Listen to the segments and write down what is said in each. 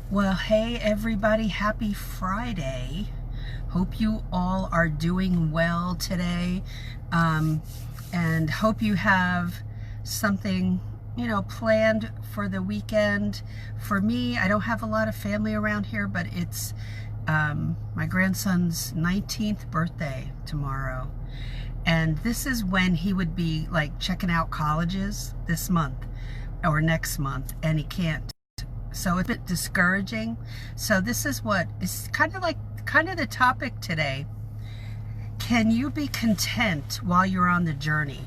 Well, hey everybody, happy Friday. Hope you all are doing well today. And hope you have something, planned for the weekend. For me, I don't have a lot of family around here, but it's my grandson's 19th birthday tomorrow. And this is when he would be like checking out colleges this month or next month, and he can't. So it's a bit discouraging. So this is what is kind of the topic today. Can you be content while you're on the journey?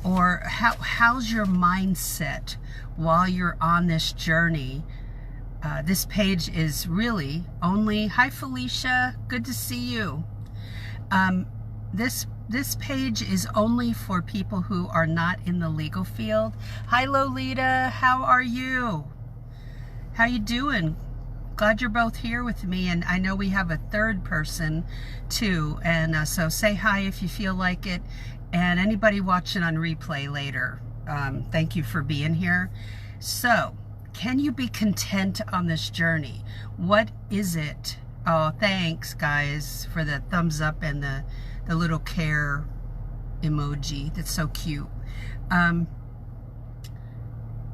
Or how's your mindset while you're on this journey? This page is really only, hi Felicia, good to see you. This page is only for people who are not in the legal field. Hi Lolita, how are you? How you doing? Glad you're both here with me, and I know we have a third person too, and so say hi if you feel like it, and anybody watching on replay later, thank you for being here. So, can you be content on this journey? What is it? Oh, thanks guys for the thumbs up and the little care emoji. That's so cute.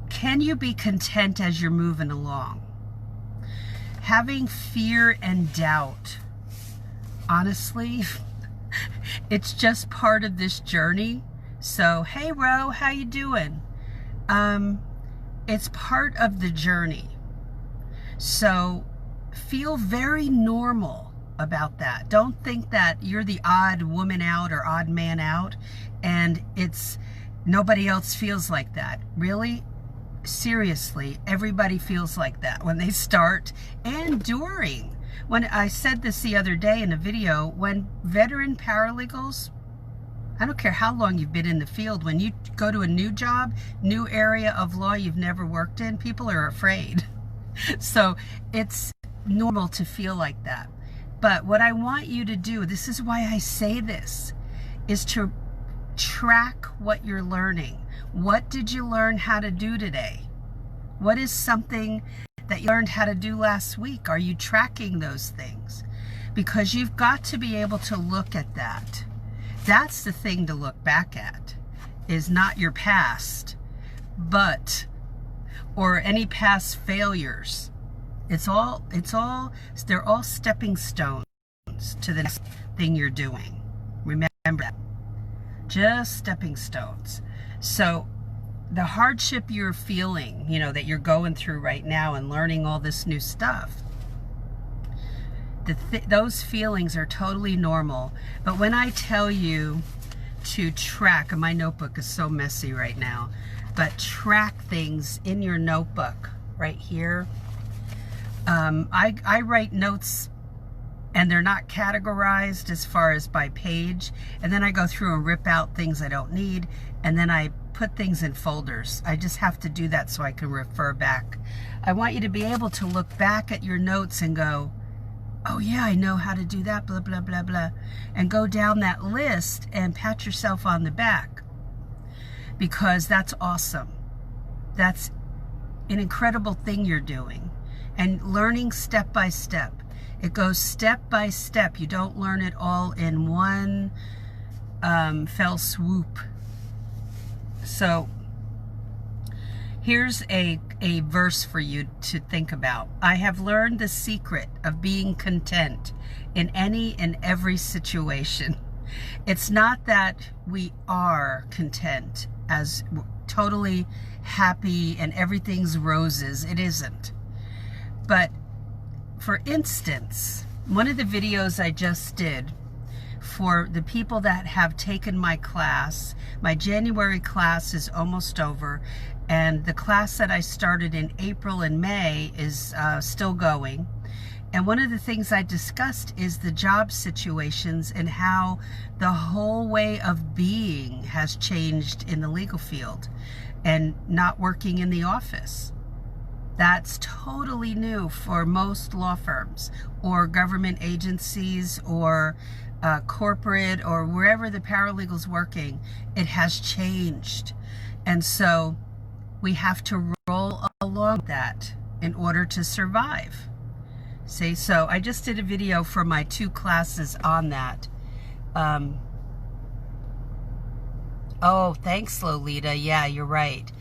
Can you be content as you're moving along? Having fear and doubt, honestly, it's just part of this journey. So, hey Ro, how you doing? It's part of the journey. So, feel very normal about that. Don't think that you're the odd woman out or odd man out and it's nobody else feels like that. Really? Seriously, everybody feels like that when they start and during. When I said this the other day in a video, when veteran paralegals, I don't care how long you've been in the field, when you go to a new job, new area of law you've never worked in, people are afraid. So it's normal to feel like that. But what I want you to do, this is why I say this, is to track what you're learning. What did you learn how to do today? What is something that you learned how to do last week? Are you tracking those things? Because you've got to be able to look at that. That's the thing to look back at, is not your past, or any past failures. They're all stepping stones to the next thing you're doing. Remember that. Just stepping stones. So the hardship you're feeling, that you're going through right now and learning all this new stuff, those feelings are totally normal. But when I tell you to track, and my notebook is so messy right now, but track things in your notebook right here. I write notes and they're not categorized as far as by page, and then I go through and rip out things I don't need, and then I put things in folders. I just have to do that so I can refer back. I want you to be able to look back at your notes and go, oh yeah, I know how to do that, blah, blah, blah, blah, and go down that list and pat yourself on the back, because that's awesome. That's an incredible thing you're doing, and learning step by step. It goes step by step. You don't learn it all in one fell swoop. So here's a verse for you to think about. I have learned the secret of being content in any and every situation. It's not that we are content as totally happy and everything's roses. It isn't. But for instance, one of the videos I just did for the people that have taken my class, my January class is almost over, and the class that I started in April and May is still going. And one of the things I discussed is the job situations and how the whole way of being has changed in the legal field and not working in the office. That's totally new for most law firms or government agencies or corporate or wherever the paralegal's working. It has changed. And so we have to roll along with that. in order to survive. See, so I just did a video for my 2 classes on that. Oh, thanks, Lolita. Yeah, you're right.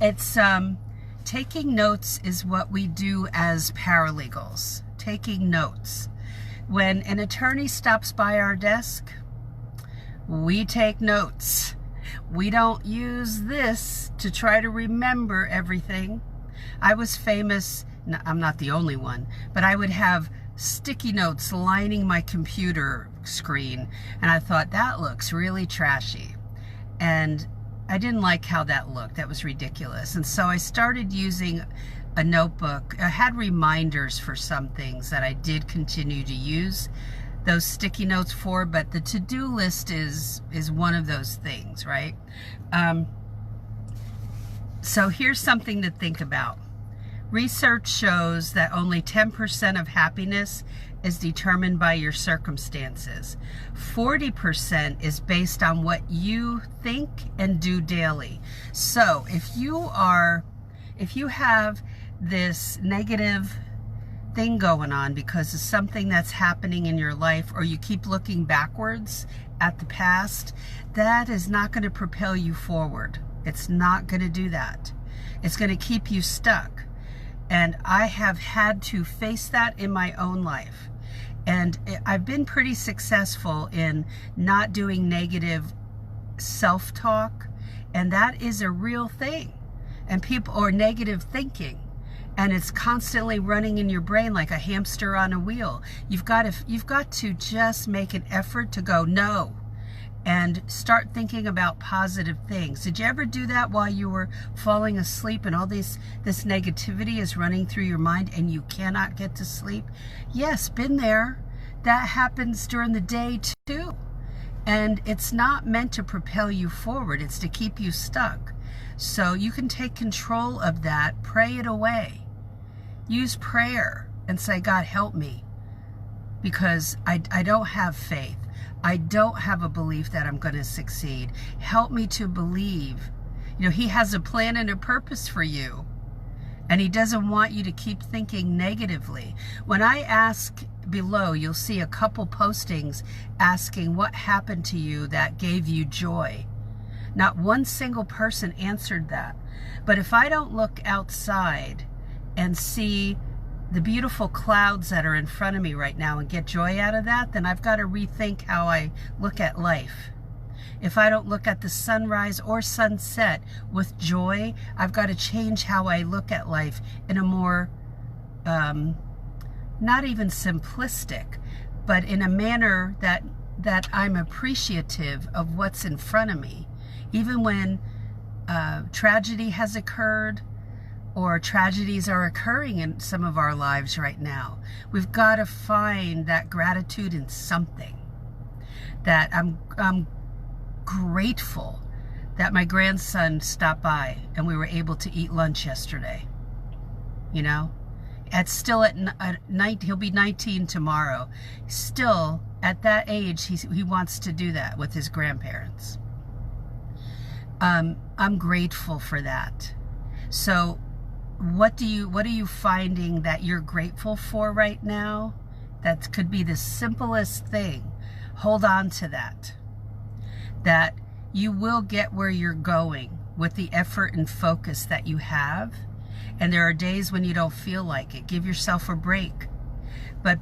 It's taking notes is what we do as paralegals. Taking notes. When an attorney stops by our desk, we take notes. We don't use this to try to remember everything. I was famous, I'm not the only one, but I would have sticky notes lining my computer screen, and I thought, that looks really trashy. And I didn't like how that looked. That was ridiculous. And so I started using a notebook. I had reminders for some things that I did continue to use those sticky notes for, but the to-do list is one of those things, right? So here's something to think about. Research shows that only 10% of happiness is determined by your circumstances. 40% is based on what you think and do daily. So if you have this negative thing going on because of something that's happening in your life, or you keep looking backwards at the past, that is not going to propel you forward. It's not going to do that. It's going to keep you stuck. And I have had to face that in my own life. And I've been pretty successful in not doing negative self-talk. And that is a real thing. And people, or negative thinking. And it's constantly running in your brain like a hamster on a wheel. You've got to just make an effort to go, no, and start thinking about positive things. Did you ever do that while you were falling asleep and all this negativity is running through your mind and you cannot get to sleep? Yes, been there. That happens during the day too. And it's not meant to propel you forward. It's to keep you stuck. So you can take control of that, pray it away. Use prayer and say, God, help me, because I don't have faith. I don't have a belief that I'm going to succeed. Help me to believe. You know, He has a plan and a purpose for you, and He doesn't want you to keep thinking negatively. When I ask below, you'll see a couple postings asking what happened to you that gave you joy. Not one single person answered that. But if I don't look outside and see the beautiful clouds that are in front of me right now and get joy out of that, then I've got to rethink how I look at life. If I don't look at the sunrise or sunset with joy, I've got to change how I look at life in a more, not even simplistic, but in a manner that I'm appreciative of what's in front of me. Even when tragedy has occurred, or tragedies are occurring in some of our lives right now, we've got to find that gratitude in something. That I'm grateful that my grandson stopped by and we were able to eat lunch yesterday. You know, at night, he'll be 19 tomorrow. Still, at that age, he wants to do that with his grandparents. I'm grateful for that. So what are you finding that you're grateful for right now? That could be the simplest thing. Hold on to that. That you will get where you're going with the effort and focus that you have. And there are days when you don't feel like it. Give yourself a break. But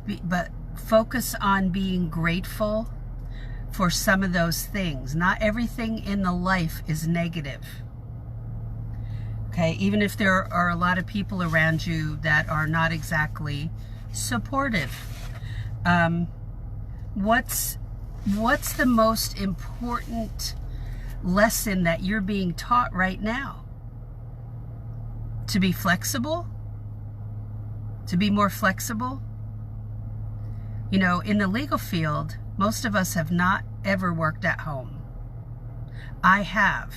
focus on being grateful for some of those things. Not everything in the life is negative. Okay, even if there are a lot of people around you that are not exactly supportive. What's the most important lesson that you're being taught right now? To be flexible? To be more flexible? You know, in the legal field, most of us have not ever worked at home. I have.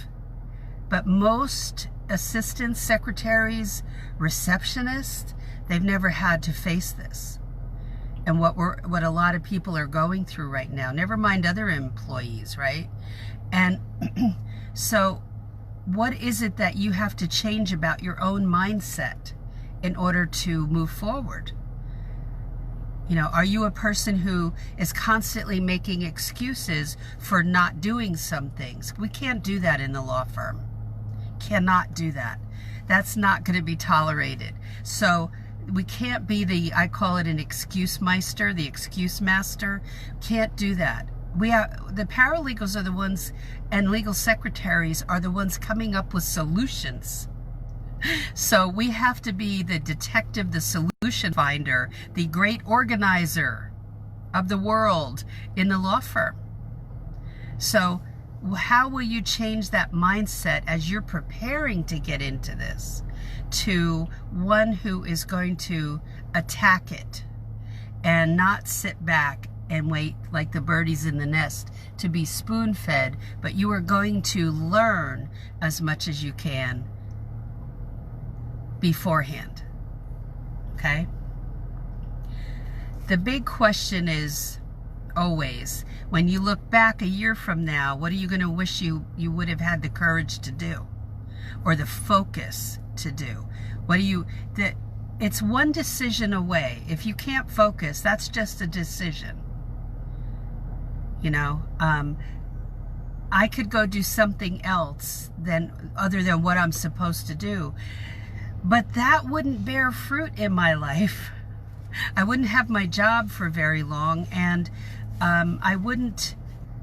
But most assistants, secretaries, receptionists, they've never had to face this. And what a lot of people are going through right now, never mind other employees, right? And so what is it that you have to change about your own mindset in order to move forward? You know, are you a person who is constantly making excuses for not doing some things? We can't do that in the law firm. Cannot do that. That's not going to be tolerated. So we can't be I call it an excuse meister, the excuse master. Can't do that. The paralegals are the ones, and legal secretaries are the ones coming up with solutions. So we have to be the detective, the solution finder, the great organizer of the world in the law firm. So how will you change that mindset as you're preparing to get into this to one who is going to attack it and not sit back and wait like the birdies in the nest to be spoon-fed, but you are going to learn as much as you can beforehand, okay? The big question is always, when you look back a year from now, what are you going to wish you would have had the courage to do, or the focus to do? It's one decision away. If you can't focus, that's just a decision. You know, I could go do something else other than what I'm supposed to do, but that wouldn't bear fruit in my life. I wouldn't have my job for very long, and I wouldn't,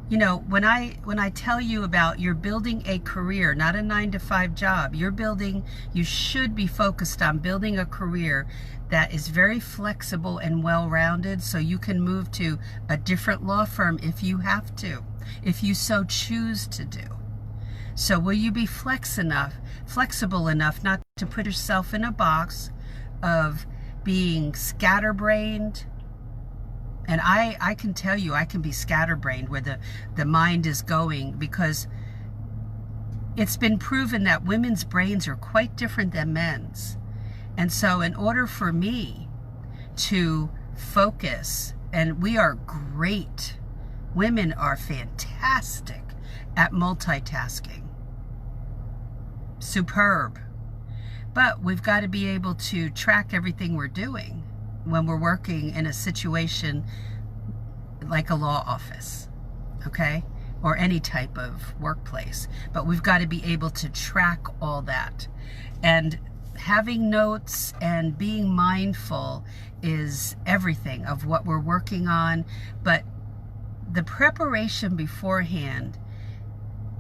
you know, when I tell you about you're building a career, not a 9-to-5 job, you should be focused on building a career that is very flexible and well-rounded, so you can move to a different law firm if you have to, if you so choose to do. So will you be flexible enough not to put yourself in a box of being scatterbrained? And I can tell you, I can be scatterbrained where the mind is going, because it's been proven that women's brains are quite different than men's. And so in order for me to focus, and we are great, women are fantastic at multitasking. Superb. But we've got to be able to track everything we're doing when we're working in a situation like a law office, okay? Or any type of workplace. But we've got to be able to track all that. And having notes and being mindful is everything of what we're working on. But the preparation beforehand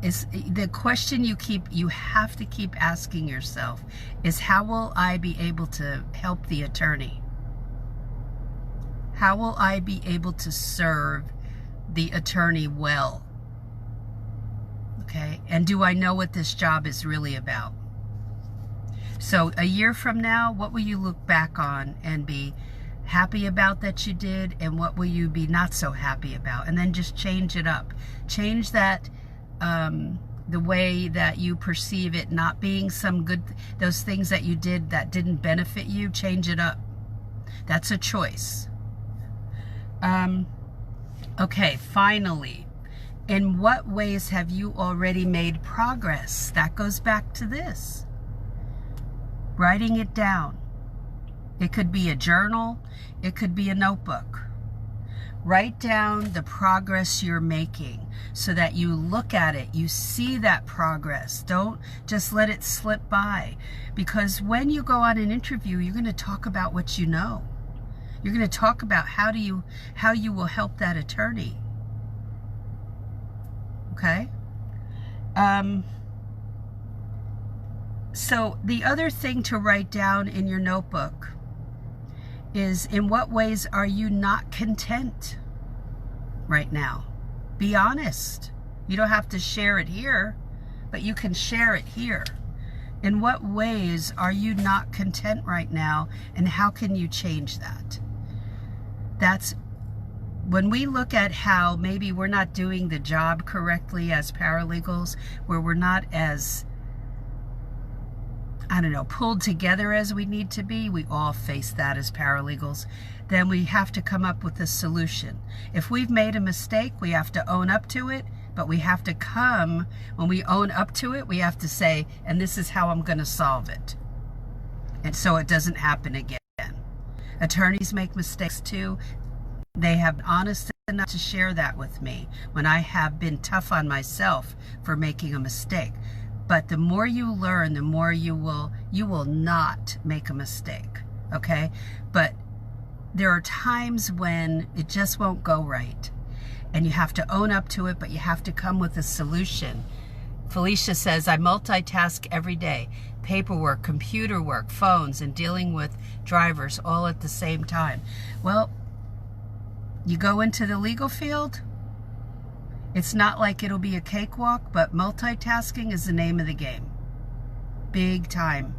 is the question you have to keep asking yourself is, how will I be able to help the attorney? How will I be able to serve the attorney well? Okay, and do I know what this job is really about? So a year from now, what will you look back on and be happy about that you did, and what will you be not so happy about? And then just change it up. Change that, the way that you perceive it not being some good, those things that you did that didn't benefit you, change it up. That's a choice. Okay, finally, in what ways have you already made progress? That goes back to this. Writing it down. It could be a journal. It could be a notebook. Write down the progress you're making so that you look at it, you see that progress. Don't just let it slip by. Because when you go on an interview, you're going to talk about what you know. You're going to talk about how you will help that attorney. Okay? So the other thing to write down in your notebook is, in what ways are you not content right now? Be honest. You don't have to share it here, but you can share it here. In what ways are you not content right now, and how can you change that? That's when we look at how maybe we're not doing the job correctly as paralegals, where we're not as, I don't know, pulled together as we need to be. We all face that as paralegals. Then we have to come up with a solution. If we've made a mistake, we have to own up to it, but we have to when we own up to it, we have to say, and this is how I'm going to solve it. and so it doesn't happen again. Attorneys make mistakes too. They have been honest enough to share that with me when I have been tough on myself for making a mistake. But the more you learn, the more you will not make a mistake, okay? But there are times when it just won't go right, and you have to own up to it, but you have to come with a solution. Felicia says, I multitask every day. Paperwork, computer work, phones, and dealing with drivers all at the same time. Well, you go into the legal field, it's not like it'll be a cakewalk, but multitasking is the name of the game. Big time.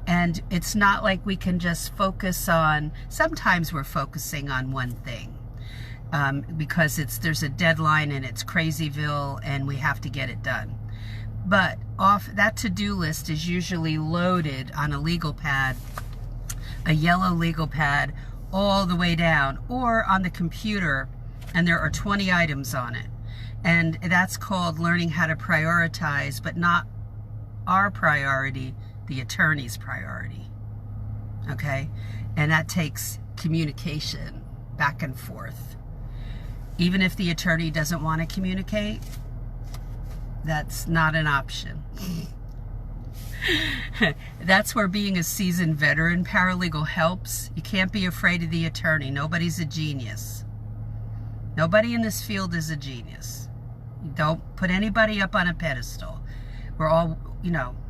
And it's not like we can just focus on, sometimes we're focusing on one thing. Because there's a deadline and it's Crazyville and we have to get it done. But off that to-do list is usually loaded on a legal pad, a yellow legal pad, all the way down, or on the computer, and there are 20 items on it. And that's called learning how to prioritize, but not our priority, the attorney's priority. Okay? And that takes communication back and forth. Even if the attorney doesn't want to communicate, that's not an option. That's where being a seasoned veteran paralegal helps. You can't be afraid of the attorney. Nobody's a genius. Nobody in this field is a genius. You don't put anybody up on a pedestal. We're all,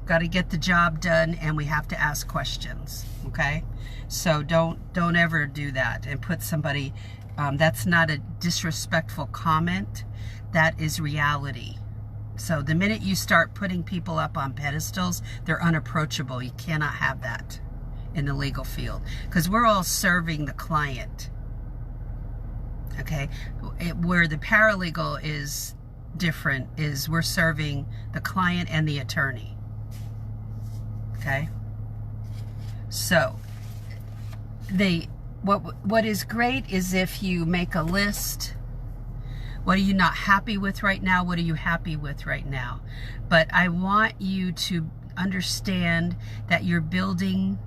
got to get the job done, and we have to ask questions, okay? So don't ever do that and put somebody, that's not a disrespectful comment. That is reality. So the minute you start putting people up on pedestals, they're unapproachable. You cannot have that in the legal field, because we're all serving the client. Okay? Where the paralegal is different is we're serving the client and the attorney. Okay? So what is great is if you make a list. What are you not happy with right now? What are you happy with right now? But I want you to understand that you're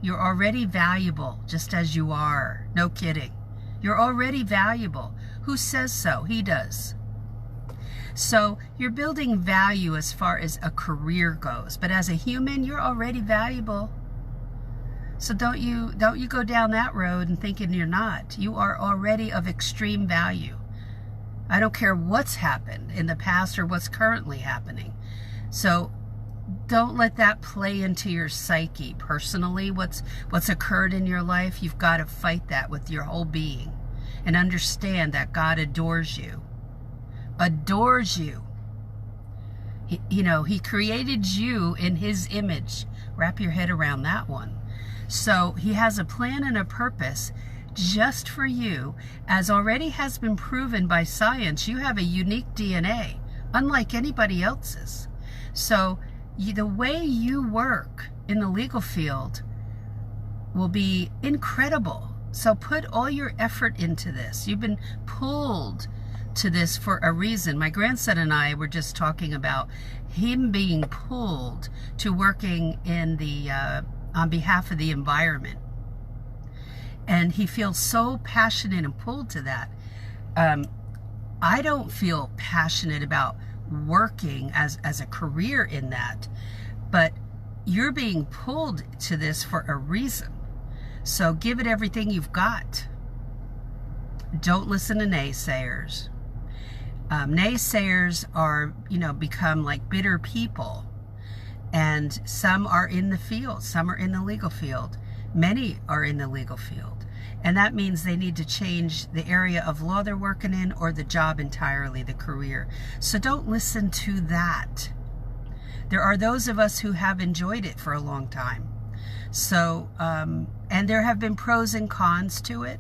already valuable just as you are. No kidding. You're already valuable. Who says so? He does. So you're building value as far as a career goes. But as a human, you're already valuable. So don't you go down that road and thinking you're not. You are already of extreme value. I don't care what's happened in the past or what's currently happening. So don't let that play into your psyche personally. What's occurred in your life, you've got to fight that with your whole being and understand that God adores you. Adores you. He created you in His image. Wrap your head around that one. So He has a plan and a purpose just for you. As already has been proven by science, you have a unique DNA, unlike anybody else's. So the way you work in the legal field will be incredible. So put all your effort into this. You've been pulled to this for a reason. My grandson and I were just talking about him being pulled to working in on behalf of the environment. And he feels so passionate and pulled to that. I don't feel passionate about working as a career in that, but you're being pulled to this for a reason. So give it everything you've got. Don't listen to naysayers. Naysayers are, become like bitter people. And some are in the field, some are in the legal field. Many are in the legal field. And that means they need to change the area of law they're working in or the job entirely, the career. So don't listen to that. There are those of us who have enjoyed it for a long time. So, and there have been pros and cons to it.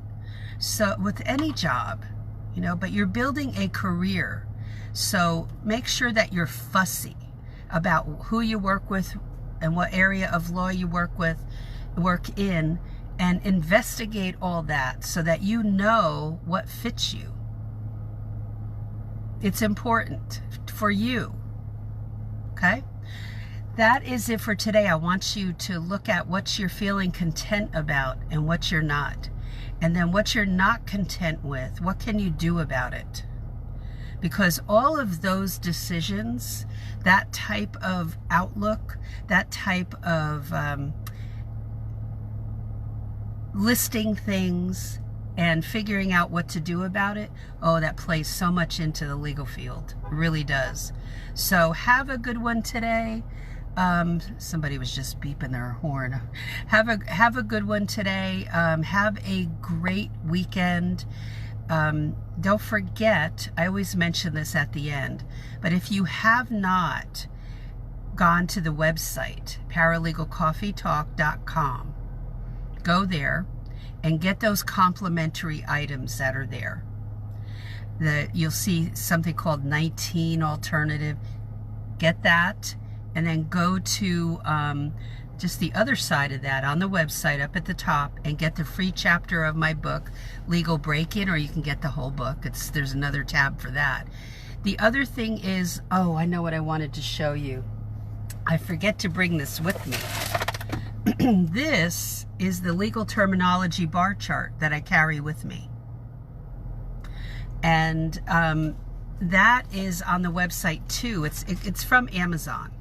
So with any job, but you're building a career. So make sure that you're fussy about who you work with and what area of law you work in, and investigate all that so that you know what fits you. It's important for you. Okay? that is it for today. I want you to look at what you're feeling content about and what you're not. And then what you're not content with, what can you do about it? Because all of those decisions, that type of outlook, that type of listing things and figuring out what to do about it, oh, that plays so much into the legal field. It really does. So have a good one today. Somebody was just beeping their horn. Have a good one today. Have a great weekend. Don't forget, I always mention this at the end, but if you have not gone to the website, paralegalcoffeetalkcom, go there and get those complimentary items that are there. You'll see something called 19 alternative. Get that, and then go to just the other side of that on the website up at the top and get the free chapter of my book, Legal Break-In, or you can get the whole book. There's another tab for that. The other thing is, oh, I know what I wanted to show you. I forget to bring this with me. This is the legal terminology bar chart that I carry with me. And that is on the website too. It's from Amazon.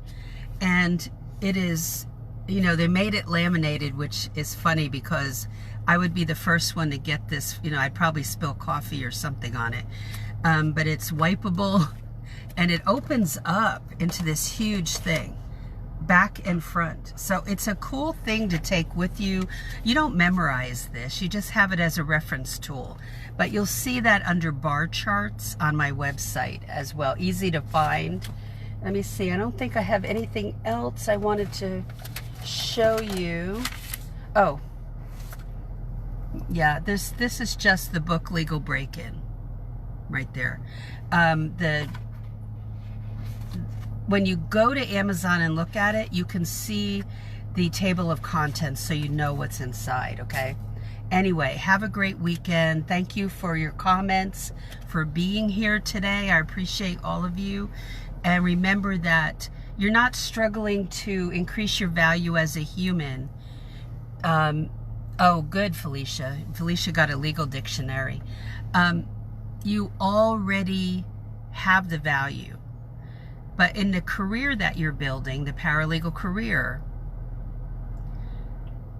And it is, you know, they made it laminated, which is funny because I would be the first one to get this. You know, I'd probably spill coffee or something on it. But it's wipeable and it opens up into this huge thing, back and front. So it's a cool thing to take with you. You don't memorize this, you just have it as a reference tool. But you'll see that under bar charts on my website as well. Easy to find. Let me see, I don't think I have anything else I wanted to show you. Oh, yeah, this is just the book Legal Break-In right there. When you go to Amazon and look at it, you can see the table of contents so you know what's inside, okay? Anyway, have a great weekend. Thank you for your comments, for being here today. I appreciate all of you. And remember that you're not struggling to increase your value as a human. Oh, good, Felicia. Felicia got a legal dictionary. You already have the value. But in the career that you're building, the paralegal career,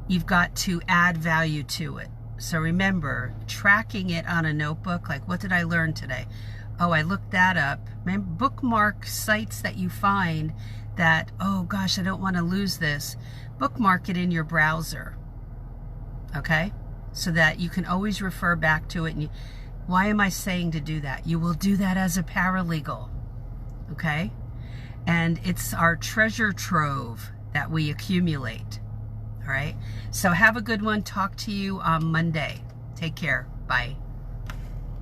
you've got to add value to it. So remember, tracking it on a notebook, like what did I learn today? Oh, I looked that up. Remember, bookmark sites that you find that, oh gosh, I don't want to lose this. Bookmark it in your browser, okay? So that you can always refer back to it. And why am I saying to do that? You will do that as a paralegal, okay? And it's our treasure trove that we accumulate, all right? So have a good one. Talk to you on Monday. Take care. Bye.